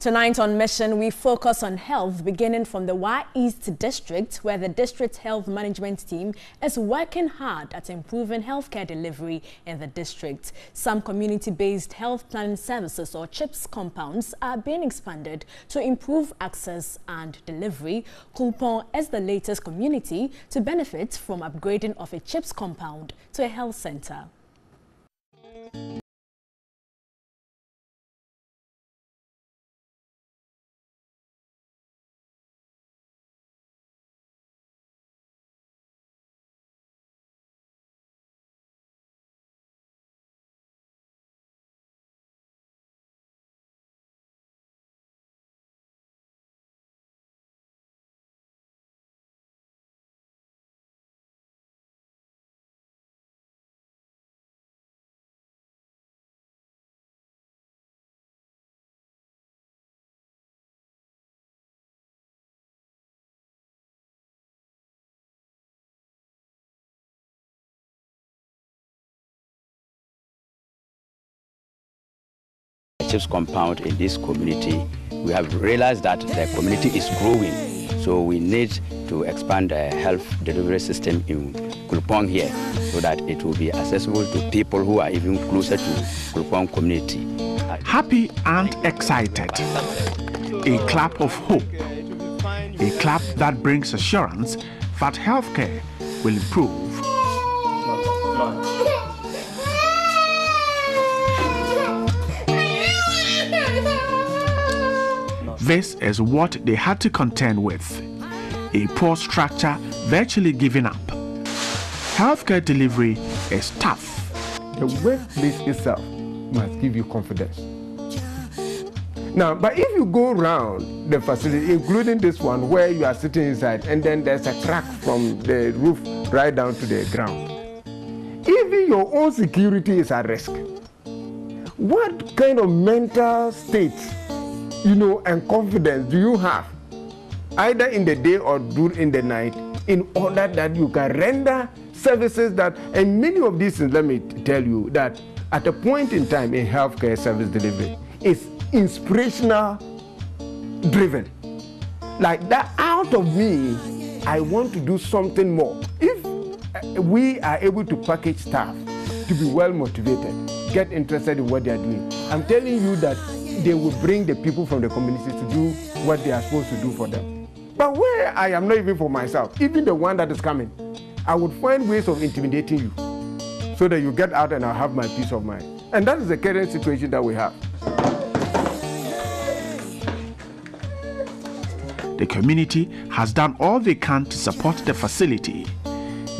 Tonight on Mission, we focus on health, beginning from the Wa East District, where the district health management team is working hard at improving healthcare delivery in the district. Some community-based health planning services, or CHIPS compounds, are being expanded to improve access and delivery. Kulpong is the latest community to benefit from upgrading of a CHIPS compound to a health center. CHIPS compound in this community, we have realized that the community is growing, so we need to expand the health delivery system in Kulpong here so that it will be accessible to people who are even closer to Kulpong community. Happy and excited, a clap of hope, a clap that brings assurance that healthcare will improve. This is what they had to contend with, a poor structure virtually giving up. Healthcare delivery is tough. The workplace itself must give you confidence. Now, but if you go around the facility, including this one where you are sitting inside, and then there's a crack from the roof right down to the ground, even your own security is at risk. What kind of mental state, and confidence do you have, either in the day or during the night, in order that you can render services that, and many of these things, let me tell you, that at a point in time in healthcare service delivery, is inspirational driven. Like that, out of me, I want to do something more. If we are able to package staff to be well motivated, get interested in what they are doing, I'm telling you that they will bring the people from the community to do what they are supposed to do for them. But where I am not even for myself, even the one that is coming, I would find ways of intimidating you so that you get out and I'll have my peace of mind. And that is the current situation that we have. The community has done all they can to support the facility,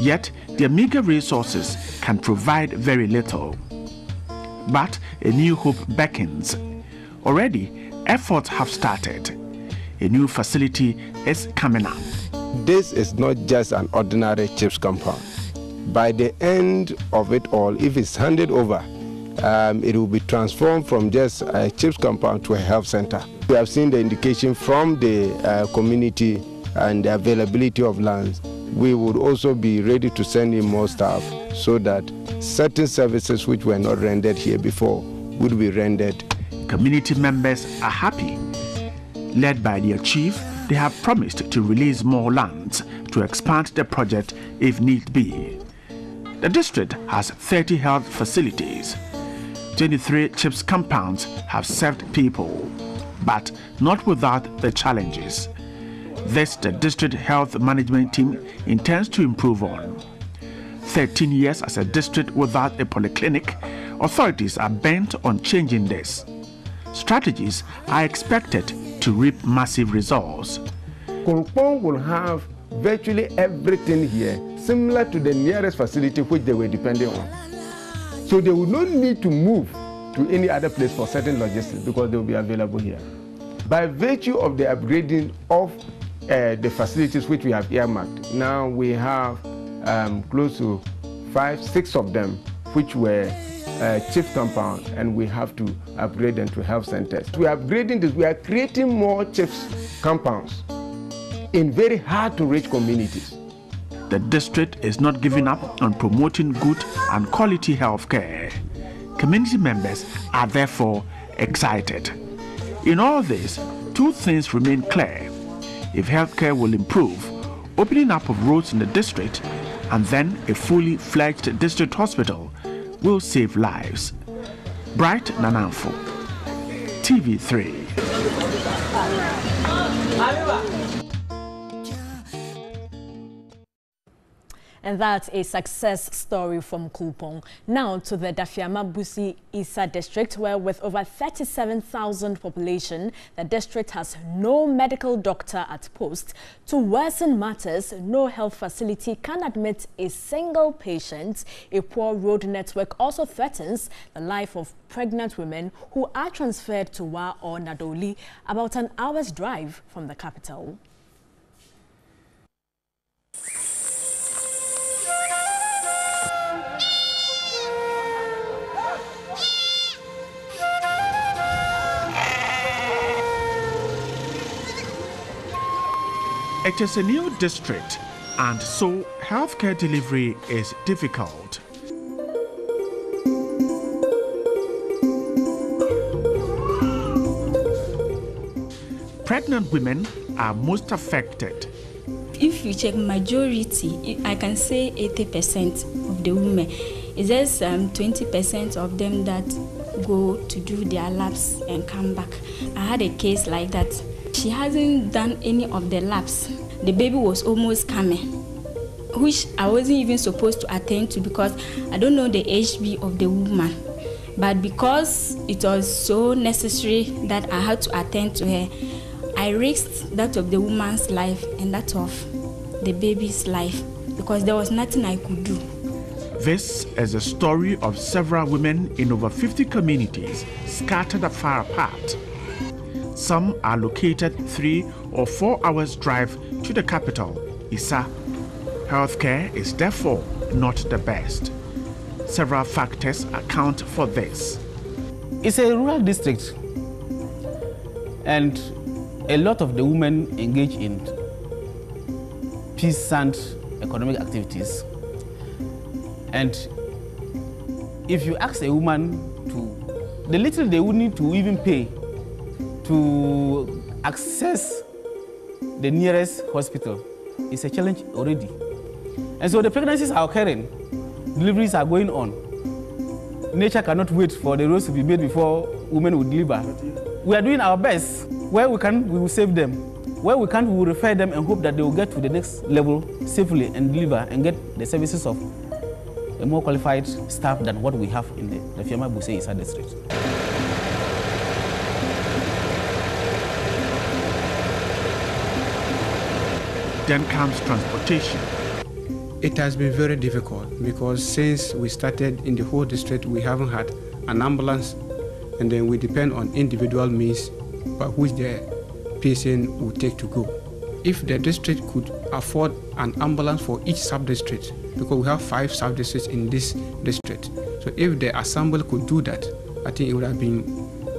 yet their meager resources can provide very little. But a new hope beckons. Already, efforts have started. A new facility is coming up. This is not just an ordinary CHIPS compound. By the end of it all, if it's handed over, it will be transformed from just a CHIPS compound to a health center. We have seen the indication from the community and the availability of lands. We would also be ready to send in more staff so that certain services which were not rendered here before would be rendered. Community members are happy. Led by their chief, they have promised to release more lands to expand the project if need be. The district has 30 health facilities. 23 CHIPS compounds have served people, but not without the challenges. This the district health management team intends to improve on. 13 years as a district without a polyclinic, authorities are bent on changing this. Strategies are expected to reap massive results. Kulpong will have virtually everything here, similar to the nearest facility which they were depending on. So they will not need to move to any other place for certain logistics because they will be available here. By virtue of the upgrading of the facilities which we have earmarked, now we have close to 5-6 of them which were CHIPS compound, and we have to upgrade them to health centers. We are upgrading this. We are creating more CHIPS compounds in very hard to reach communities. The district is not giving up on promoting good and quality health care. Community members are therefore excited. In all this, two things remain clear. If healthcare will improve, opening up of roads in the district and then a fully fledged district hospital will save lives. Bright Nanamfo, TV3. And that's a success story from Kulpong. Now to the Dafiama Busi Isa district, where with over 37,000 population, the district has no medical doctor at post. To worsen matters, no health facility can admit a single patient. A poor road network also threatens the life of pregnant women who are transferred to Wa or Nadoli, about an hour's drive from the capital. It is a new district, and so healthcare delivery is difficult. Pregnant women are most affected. If you check majority, I can say 80% of the women. It's just 20% of them that go to do their labs and come back. I had a case like that. She hasn't done any of the labs. The baby was almost coming, which I wasn't even supposed to attend to because I don't know the HB of the woman. But because it was so necessary that I had to attend to her, I risked that of the woman's life and that of the baby's life because there was nothing I could do. This is a story of several women in over 50 communities scattered far apart. Some are located 3 or 4 hours drive to the capital, Isa. Healthcare is therefore not the best. Several factors account for this. It's a rural district, and a lot of the women engage in peasant economic activities. And if you ask a woman to, the little they would need to even pay to access the nearest hospital is a challenge already. And so the pregnancies are occurring, deliveries are going on. Nature cannot wait for the roads to be made before women will deliver. We are doing our best. Where we can, we will save them. Where we can't, we will refer them and hope that they will get to the next level safely and deliver and get the services of a more qualified staff than what we have in the Dafiama Busi Isa district. Then comes transportation. It has been very difficult because since we started in the whole district, we haven't had an ambulance, and then we depend on individual means by which the patient will take to go. If the district could afford an ambulance for each sub-district, because we have 5 sub-districts in this district, so if the assembly could do that, I think it would have been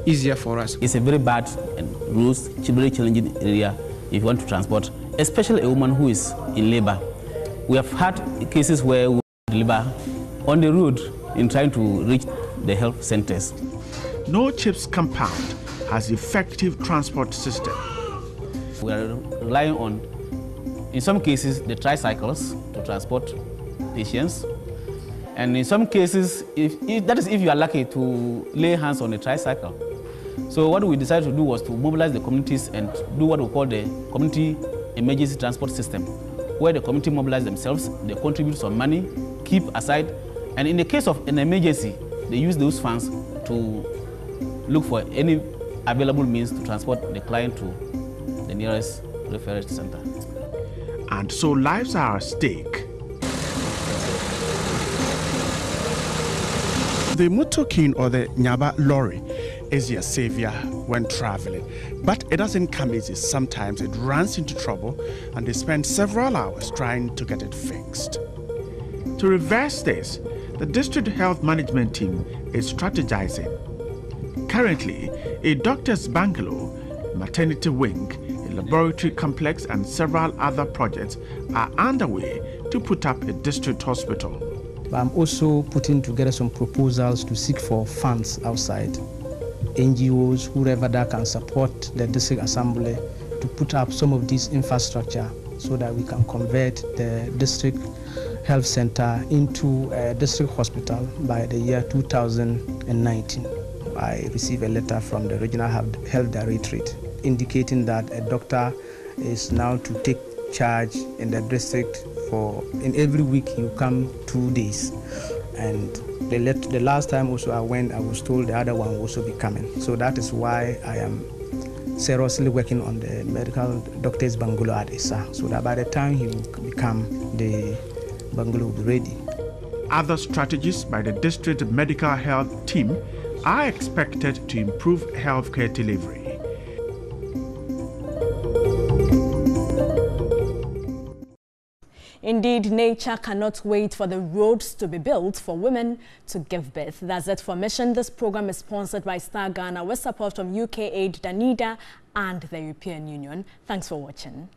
easier for us. It's a very bad and very challenging area if you want to transport, especially a woman who is in labor. We have had cases where we deliver on the road in trying to reach the health centers. No CHIPS compound has effective transport system. We are relying on, in some cases, the tricycles to transport patients. And in some cases, that is if you are lucky to lay hands on a tricycle. So what we decided to do was to mobilize the communities and do what we call the community emergency transport system, where the community mobilize themselves, they contribute some money, keep aside, and in the case of an emergency, they use those funds to look for any available means to transport the client to the nearest referral center. And so lives are at stake. The motorking or the Nyaba lorry is your savior when traveling, but it doesn't come easy. Sometimes it runs into trouble and they spend several hours trying to get it fixed. To reverse this, the district health management team is strategizing. Currently, a doctor's bungalow, maternity wing, a laboratory complex and several other projects are underway to put up a district hospital. I'm also putting together some proposals to seek for funds outside NGOs, whoever that can support the district assembly to put up some of this infrastructure so that we can convert the district health center into a district hospital by the year 2019. I received a letter from the Regional Health Directorate indicating that a doctor is now to take charge in the district in every week he will come 2 days. And the last time also I went, I was told the other one will also be coming. So that is why I am seriously working on the medical doctor's bungalow at Issa, so that by the time he will become, the bungalow will be ready. Other strategies by the district medical health team are expected to improve healthcare delivery. Indeed, nature cannot wait for the roads to be built for women to give birth. That's it for Mission. This program is sponsored by Star Ghana with support from UK Aid, Danida, and the European Union. Thanks for watching.